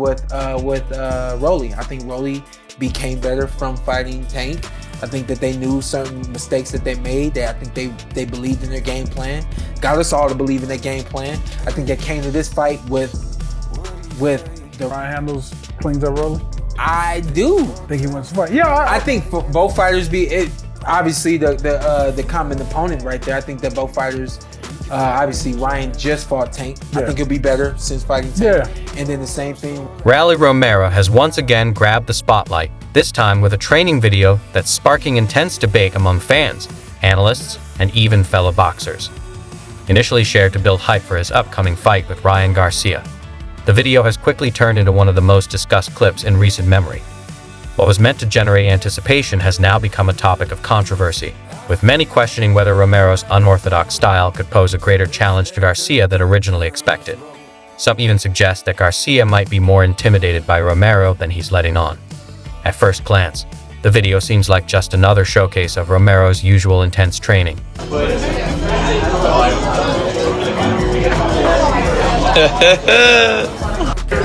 with Rolly. I think Rolly became better from fighting Tank. I think that they knew certain mistakes that they made. I think they believed in their game plan. Got us all to believe in their game plan. I think they came to this fight with the Ryan handles cleans up Rolly. I do Think he wins the fight. Yeah, I think for both fighters obviously the common opponent right there. I think that both fighters. Obviously, Ryan just fought Tank. Yeah. I think he'll be better since fighting Tank. Yeah. And then the same thing. Rally Romero has once again grabbed the spotlight, this time with a training video that's sparking intense debate among fans, analysts, and even fellow boxers. Initially shared to build hype for his upcoming fight with Ryan Garcia, the video has quickly turned into one of the most discussed clips in recent memory. What was meant to generate anticipation has now become a topic of controversy, with many questioning whether Romero's unorthodox style could pose a greater challenge to Garcia than originally expected. Some even suggest that Garcia might be more intimidated by Romero than he's letting on. At first glance, the video seems like just another showcase of Romero's usual intense training.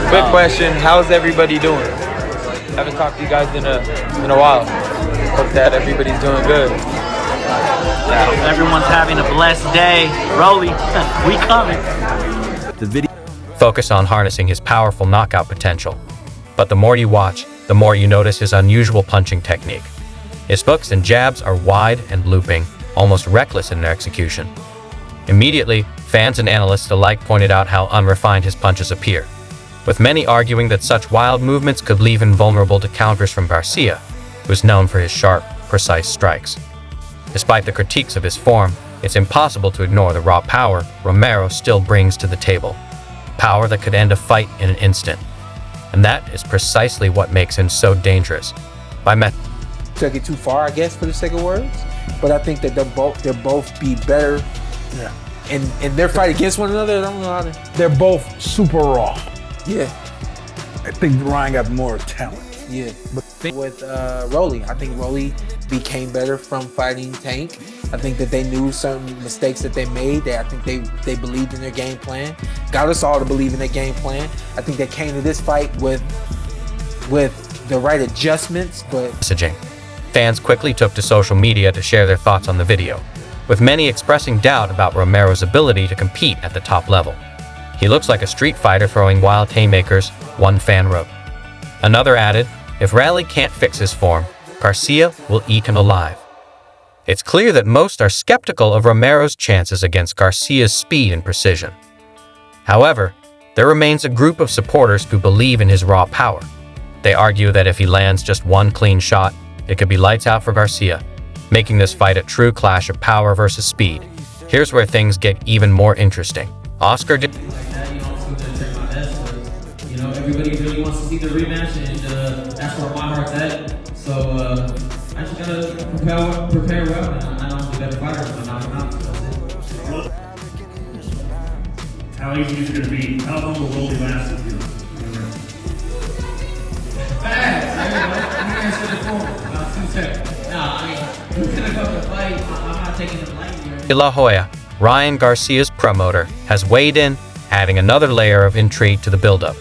Quick question, how's everybody doing? Haven't talked to you guys in a while. Hope that everybody's doing good. Everyone's having a blessed day. Rolly, we coming. The video focus on harnessing his powerful knockout potential. But the more you watch, the more you notice his unusual punching technique. His hooks and jabs are wide and looping, almost reckless in their execution. Immediately, fans and analysts alike pointed out how unrefined his punches appear, with many arguing that such wild movements could leave him vulnerable to counters from Garcia, who is known for his sharp, precise strikes. Despite the critiques of his form, it's impossible to ignore the raw power Romero still brings to the table. Power that could end a fight in an instant. And that is precisely what makes him so dangerous. Took it too far, I guess, for the sake of words. But I think that they'll both be better. Yeah. In their fight against one another. I don't know how to. They're both super raw. Yeah. I think Ryan got more talent. Yeah. But with Rolly, I think Rolly became better from fighting Tank. I think that they knew certain mistakes that they made. I think they believed in their game plan. Got us all to believe in their game plan. I think they came to this fight with the right adjustments, but messaging. Fans quickly took to social media to share their thoughts on the video, with many expressing doubt about Romero's ability to compete at the top level. He looks like a street fighter throwing wild haymakers, one fan wrote. Another added, if Rally can't fix his form, Garcia will eat him alive. It's clear that most are skeptical of Romero's chances against Garcia's speed and precision. However, there remains a group of supporters who believe in his raw power. They argue that if he lands just one clean shot, it could be lights out for Garcia, making this fight a true clash of power versus speed. Here's where things get even more interesting. Oscar did. Everybody really wants to see the rematch, and that's where my heart's at. So I just gotta prepare well, and I know I'm the better fighter, so knock him out. That's it. How easy is it going to be? How long will Rolly last with you? De La Hoya, Ryan Garcia's promoter, has weighed in, adding another layer of intrigue to the build-up.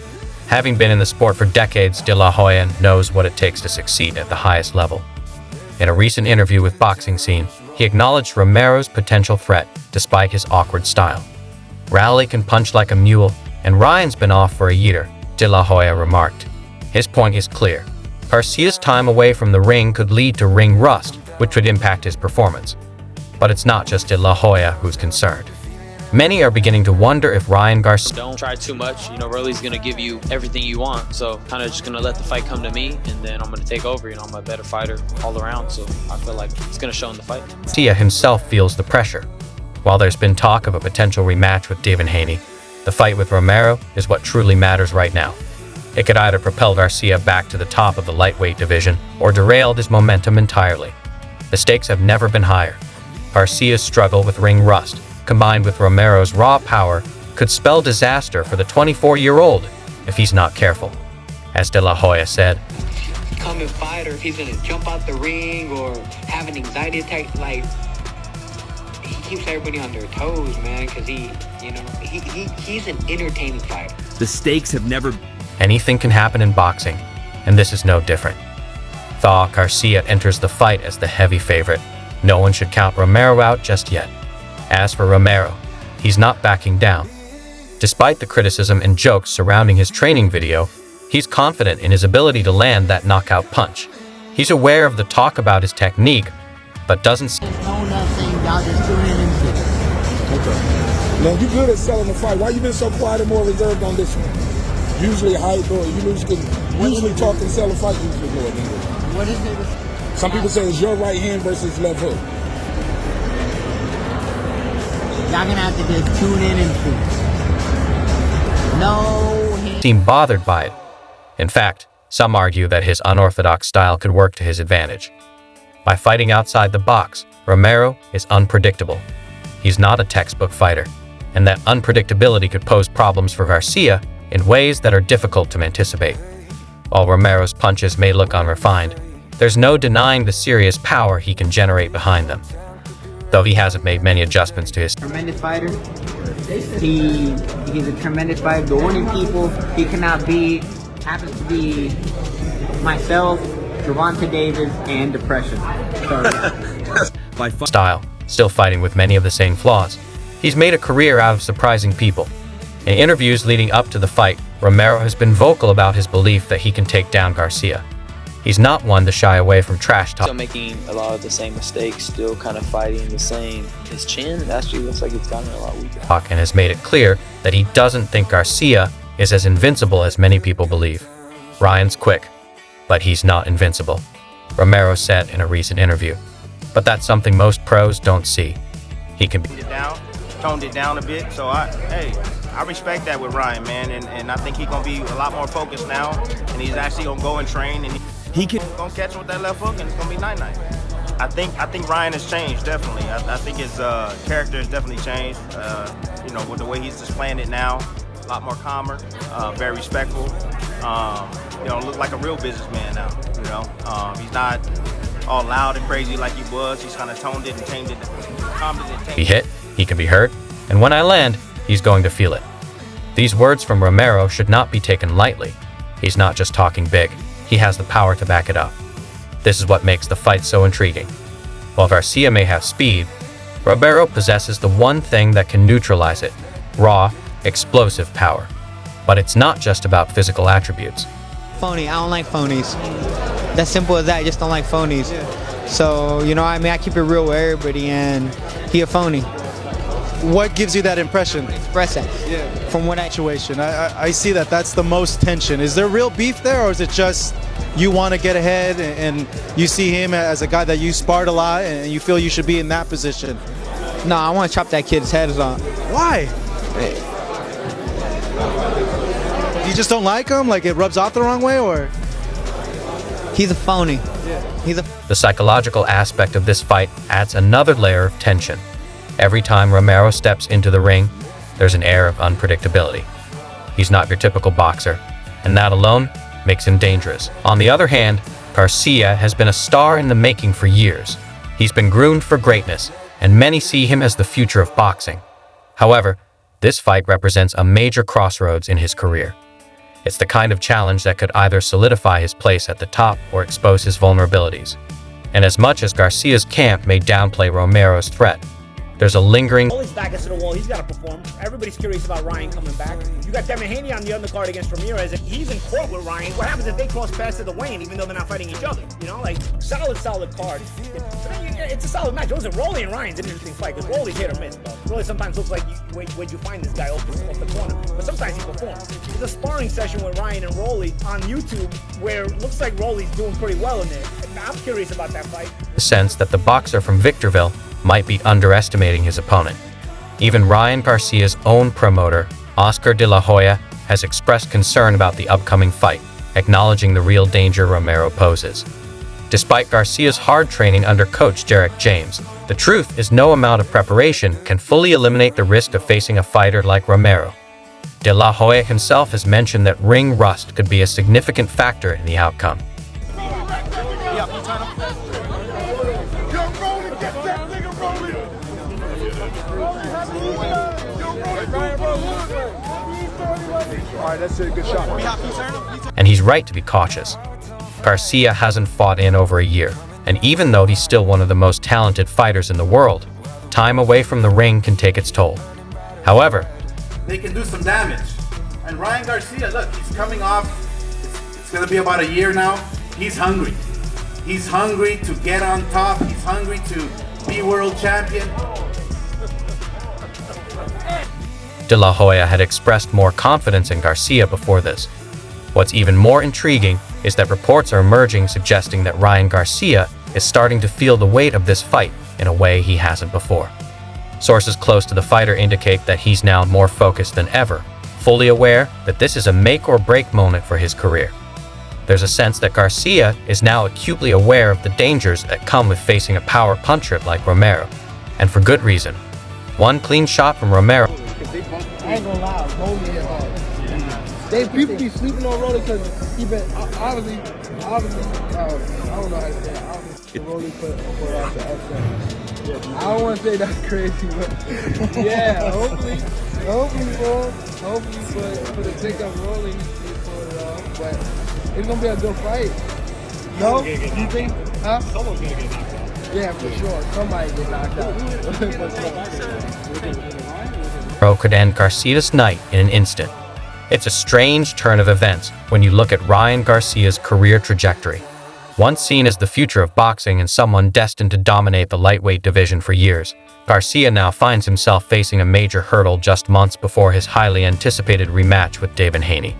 Having been in the sport for decades, De La Hoya knows what it takes to succeed at the highest level. In a recent interview with Boxing Scene, he acknowledged Romero's potential threat despite his awkward style. Rally can punch like a mule, and Ryan's been off for a year, De La Hoya remarked. His point is clear. Garcia's time away from the ring could lead to ring rust, which would impact his performance. But it's not just De La Hoya who's concerned. Many are beginning to wonder if Ryan Garcia... Don't try too much. Rolly's going to give you everything you want. So kind of just going to let the fight come to me, and then I'm going to take over. I'm a better fighter all around. So I feel like it's going to show in the fight. Garcia himself feels the pressure. While there's been talk of a potential rematch with Devin Haney, the fight with Romero is what truly matters right now. It could either propel Garcia back to the top of the lightweight division or derail his momentum entirely. The stakes have never been higher. Garcia's struggle with ring rust, combined with Romero's raw power, could spell disaster for the 24-year-old if he's not careful. As De La Hoya said, "Coming fighter, if he's gonna jump out the ring or have an anxiety attack, like he keeps everybody on their toes, man, because he's an entertaining fighter." The stakes have never Anything can happen in boxing, and this is no different. Though Garcia enters the fight as the heavy favorite, no one should count Romero out just yet. As for Romero, he's not backing down. Despite the criticism and jokes surrounding his training video, he's confident in his ability to land that knockout punch. He's aware of the talk about his technique, but doesn't Now, you good at selling the fight. Why you been so quiet and more reserved on this one? Usually hype or you usually talk and sell a fight usually more than this. What is it? Some people say it's your right hand versus left hook. Y'all gonna have to just tune in and see. No. Seem bothered by it. In fact, some argue that his unorthodox style could work to his advantage. By fighting outside the box, Romero is unpredictable. He's not a textbook fighter, and that unpredictability could pose problems for Garcia in ways that are difficult to anticipate. While Romero's punches may look unrefined, there's no denying the serious power he can generate behind them. Though he hasn't made many adjustments to his Tremendous fighter. He's a tremendous fighter. The only people he cannot beat happens to be myself, Gervonta Davis, and depression. style, still fighting with many of the same flaws. He's made a career out of surprising people. In interviews leading up to the fight, Romero has been vocal about his belief that he can take down Garcia. He's not one to shy away from trash talk. Still making a lot of the same mistakes, still kind of fighting the same. His chin actually looks like it's gotten a lot weaker. And has made it clear that he doesn't think Garcia is as invincible as many people believe. Ryan's quick, but he's not invincible, Romero said in a recent interview. But that's something most pros don't see. He can be toned it down a bit, so I respect that with Ryan, man, and I think he's gonna be a lot more focused now, and he's actually gonna go and train, and he can gonna catch him with that left hook, and it's gonna be night-night. I think Ryan has changed, definitely. I think his character has definitely changed. You know, with the way he's displaying it now, a lot more calmer, very respectful. You know, look like a real businessman now. You know, he's not all loud and crazy like he was. He's kind of toned it and changed it. Be hit, he can be hurt, and when I land, he's going to feel it. These words from Romero should not be taken lightly. He's not just talking big, he has the power to back it up. This is what makes the fight so intriguing. While Garcia may have speed, Romero possesses the one thing that can neutralize it: raw, explosive power. But it's not just about physical attributes. Phony, I don't like phonies. That's simple as that, I just don't like phonies. So, you know, I mean, I keep it real with everybody, and he a phony. What gives you that impression? Express that. Yeah. From what situation, I see that's the most tension. Is there real beef there, or is it just you want to get ahead and you see him as a guy that you sparred a lot and you feel you should be in that position? No, I want to chop that kid's head off. Why? You just don't like him? Like it rubs off the wrong way, or? He's a phony. The psychological aspect of this fight adds another layer of tension. Every time Romero steps into the ring, there's an air of unpredictability. He's not your typical boxer, and that alone makes him dangerous. On the other hand, Garcia has been a star in the making for years. He's been groomed for greatness, and many see him as the future of boxing. However, this fight represents a major crossroads in his career. It's the kind of challenge that could either solidify his place at the top or expose his vulnerabilities. And as much as Garcia's camp may downplay Romero's threat, there's a lingering... Rolly's back against the wall. He's got to perform. Everybody's curious about Ryan coming back. You got Devin Haney on the undercard against Ramirez, and he's in court with Ryan. What happens if they cross paths to the weigh-in, even though they're not fighting each other? You know, like, solid card. It's a solid match. Listen, Rolly and Ryan's an interesting fight, because Rolly's hit or miss, bro. Rolly sometimes looks like, where'd you find this guy off the corner? But sometimes he performs. There's a sparring session with Ryan and Rolly on YouTube, where it looks like Rolly's doing pretty well in there. I'm curious about that fight. The sense that the boxer from Victorville might be underestimating his opponent. Even Ryan Garcia's own promoter, Oscar de la Hoya, has expressed concern about the upcoming fight, acknowledging the real danger Romero poses. Despite Garcia's hard training under coach Derek James, the truth is no amount of preparation can fully eliminate the risk of facing a fighter like Romero. De la Hoya himself has mentioned that ring rust could be a significant factor in the outcome. right, that's a good shot. And he's right to be cautious. Garcia hasn't fought in over a year, and even though he's still one of the most talented fighters in the world, time away from the ring can take its toll. However, they can do some damage. And Ryan Garcia, look, he's coming off, it's going to be about a year now. He's hungry. He's hungry to get on top. He's hungry to be world champion. De La Hoya had expressed more confidence in Garcia before this. What's even more intriguing is that reports are emerging suggesting that Ryan Garcia is starting to feel the weight of this fight in a way he hasn't before. Sources close to the fighter indicate that he's now more focused than ever, fully aware that this is a make-or-break moment for his career. There's a sense that Garcia is now acutely aware of the dangers that come with facing a power puncher like Romero, and for good reason. One clean shot from Romero. I ain't gonna lie, Rolly hit hard. People be sleeping on Rolly because he been obviously, I don't know how to say it. Obviously, Rolly put out the upset. I don't want to say that's crazy, but yeah, hopefully, for the tick up Rolly, he pull it off. But it's gonna be a good fight. No, you think? Huh? Someone's gonna get knocked out. Yeah, for sure. Somebody get knocked out. Could end Garcia's night in an instant. It's a strange turn of events when you look at Ryan Garcia's career trajectory. Once seen as the future of boxing and someone destined to dominate the lightweight division for years, Garcia now finds himself facing a major hurdle just months before his highly anticipated rematch with Devin Haney.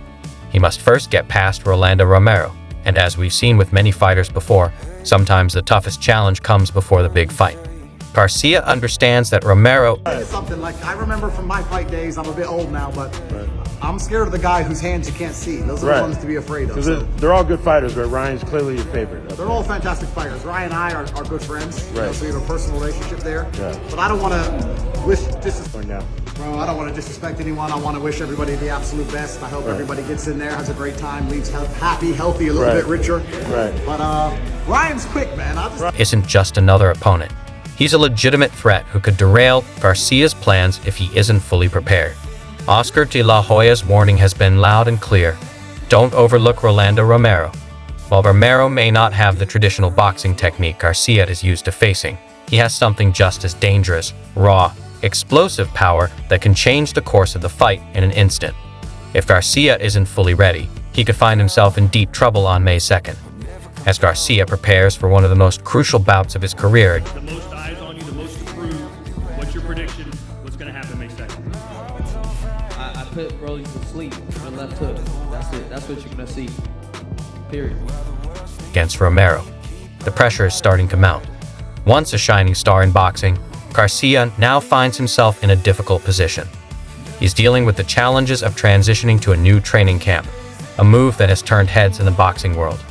He must first get past Rolando Romero, and as we've seen with many fighters before, sometimes the toughest challenge comes before the big fight. Garcia understands that Romero... Something like, I remember from my fight days, I'm a bit old now, but I'm scared of the guy whose hands you can't see. Those are the ones to be afraid of. So. They're all good fighters, but Ryan's clearly your favorite. They're all fantastic fighters. Ryan and I are good friends, right. So we have a personal relationship there. Yeah. But I don't want to wish disrespect. Bro, I don't want to disrespect anyone. I want to wish everybody the absolute best. I hope everybody gets in there, has a great time, leaves happy, healthy, a little bit richer. Right. But Ryan's quick, man. Isn't just another opponent. He's a legitimate threat who could derail Garcia's plans if he isn't fully prepared. Oscar de la Hoya's warning has been loud and clear. Don't overlook Rolando Romero. While Romero may not have the traditional boxing technique Garcia is used to facing, he has something just as dangerous, raw, explosive power that can change the course of the fight in an instant. If Garcia isn't fully ready, he could find himself in deep trouble on May 2nd. As Garcia prepares for one of the most crucial bouts of his career. The most eyes on you, the most to prove. What's your prediction? What's going to happen May 2nd? I put Rolly to sleep with left hook. That's it. That's what you're going to see. Period. Against Romero. The pressure is starting to mount. Once a shining star in boxing, Garcia now finds himself in a difficult position. He's dealing with the challenges of transitioning to a new training camp, a move that has turned heads in the boxing world.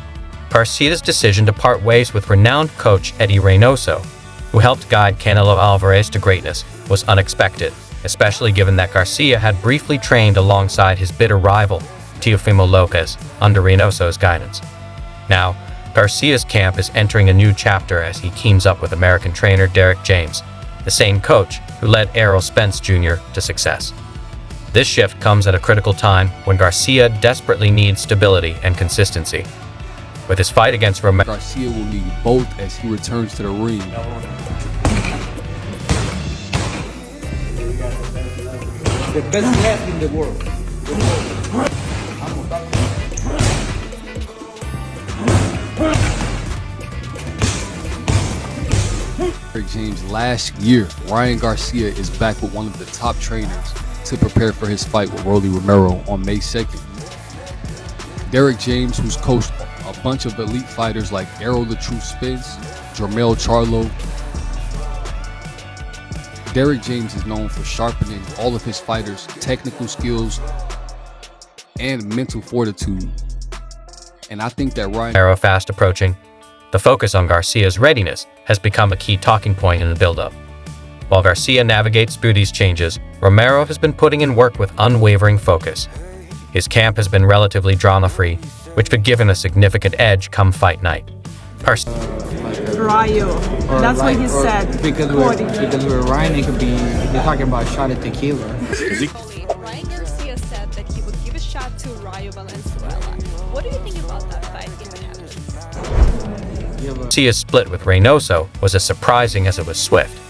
Garcia's decision to part ways with renowned coach Eddie Reynoso, who helped guide Canelo Álvarez to greatness, was unexpected, especially given that Garcia had briefly trained alongside his bitter rival, Teofimo Lopez, under Reynoso's guidance. Now, Garcia's camp is entering a new chapter as he teams up with American trainer Derek James, the same coach who led Errol Spence Jr. to success. This shift comes at a critical time when Garcia desperately needs stability and consistency. With his fight against Romero, Garcia will need both as he returns to the ring. The best left in the world. Derek James last year, Ryan Garcia is back with one of the top trainers to prepare for his fight with Rolly Romero on May 2nd. Derek James, who's coached a bunch of elite fighters like Errol the Truth Spence, Jermell Charlo. Derek James is known for sharpening all of his fighters' technical skills and mental fortitude. And I think that Romero fast approaching. The focus on Garcia's readiness has become a key talking point in the build-up. While Garcia navigates through these changes, Romero has been putting in work with unwavering focus. His camp has been relatively drama-free, which could give him a significant edge come fight night. Ryo. That's what he said. Because with Ryan, it could be, they're talking about a shot at tequila. Ryan Garcia said that he would give a shot Valenzuela. What do you think about that fight if it happens? Garcia's split with Reynoso was as surprising as it was swift.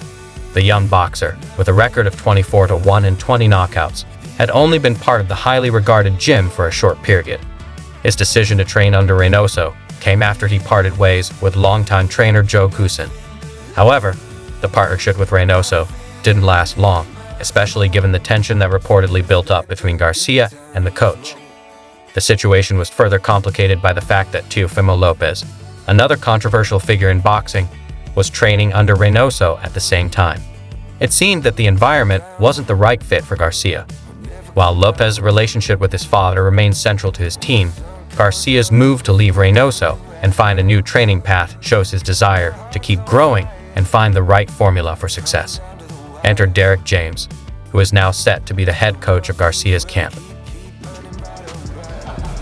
The young boxer, with a record of 24-1 and 20 knockouts, had only been part of the highly regarded gym for a short period. His decision to train under Reynoso came after he parted ways with longtime trainer Joe Cousin. However, the partnership with Reynoso didn't last long, especially given the tension that reportedly built up between Garcia and the coach. The situation was further complicated by the fact that Teofimo Lopez, another controversial figure in boxing, was training under Reynoso at the same time. It seemed that the environment wasn't the right fit for Garcia. While Lopez's relationship with his father remained central to his team, Garcia's move to leave Reynoso and find a new training path shows his desire to keep growing and find the right formula for success. Enter Derek James, who is now set to be the head coach of Garcia's camp.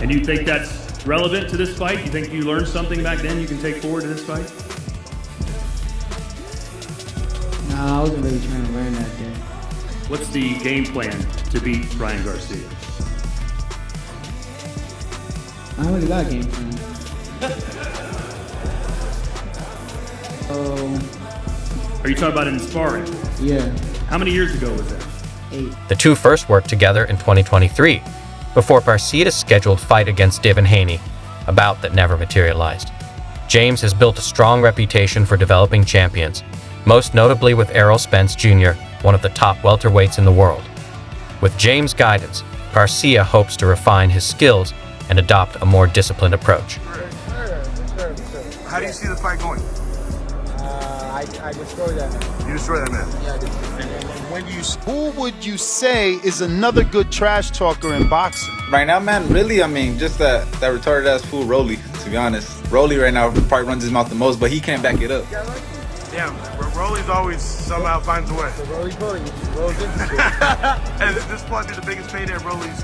And you think that's relevant to this fight? You think you learned something back then you can take forward to this fight? No, I wasn't really trying to learn that day. What's the game plan to beat Ryan Garcia? I don't really got a game plan. Are you talking about in sparring? Yeah. How many years ago was that? 8. The two first worked together in 2023, before Garcia's scheduled fight against Devin Haney, a bout that never materialized. James has built a strong reputation for developing champions, most notably with Errol Spence Jr., one of the top welterweights in the world. With James' guidance, Garcia hopes to refine his skills and adopt a more disciplined approach. How do you see the fight going? I destroyed that man. You destroy that man? Yeah, I did. Who would you say is another good trash talker in boxing? Right now, man, really, I mean, just that retarded ass fool Rolly, to be honest. Rolly right now probably runs his mouth the most, but he can't back it up. Yeah, Rolly's always somehow finds a way. Rolly's interesting. And this might be the biggest payday Rolly's